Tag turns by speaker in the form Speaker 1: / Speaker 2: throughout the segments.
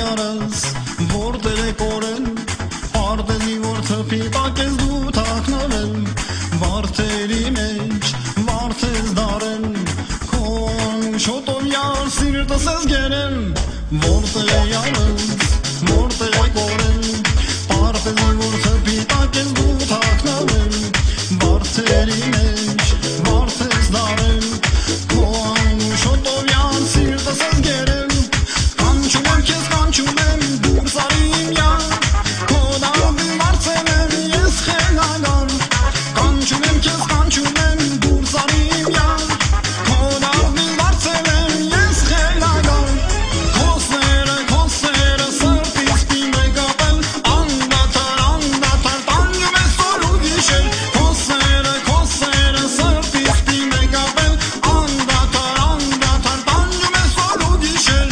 Speaker 1: Քանիարս որտեղ է կորել Արդենի որ թփի տակես դու թաքնվել Վարդերի մեջ վարդես դարել Քոն շոտով յար սիրտս ես գերել Որտեղ է յարս որտեղ է կորել Արդենի որ թփի տակես դու թաքնվել Վարդերի մեջ վարդես դարել Քոն շոտով յար սիրտս ես գերել Կանչում եմ դուրս արի իմ յար Քո դարովին վարձել եմ ես խելագար Կանչում եմ դուրս արի իմ յար Քո դարովին վարձել եմ ես խելագար Քո սերը սրտից պին է կապել Անդադար տանջում ես օր ու գիշեր Քո սերը սրտից պին է կապել Անդադար տանջում ես օր ու գիշեր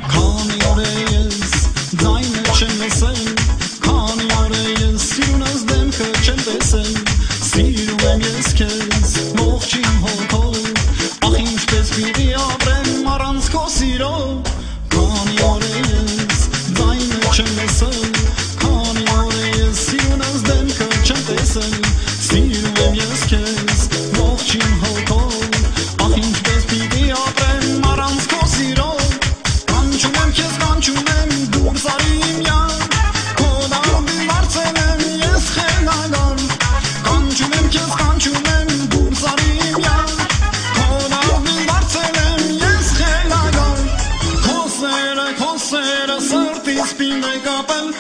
Speaker 1: Քանի օր է ես ձայնը չեմ լսել Քանի օր է ես սիրունս դեմքը չեմ տեսել Սիրում եմ ես քեզ ողջ իմ հոգով Ախ ինչպես պիտի ապրեմ առանց քո սիրո Քանի օր է ես ձայնը չեմ լսել Քանի օր է ես սիրունս դեմքը չեմ տեսել Սիրում եմ ես քեզ ողջ իմ հոգով Ախ ինչպես պիտի ապրեմ առանց քո սիրո Կանչում եմ դուրս արի իմ յար Քո դարովին վարձել եմ ես խելագար Կանչում եմ դուրս արի իմ յար Քո դարովին վարձել եմ ես խելագար Քո սերը սրտից պին է կապել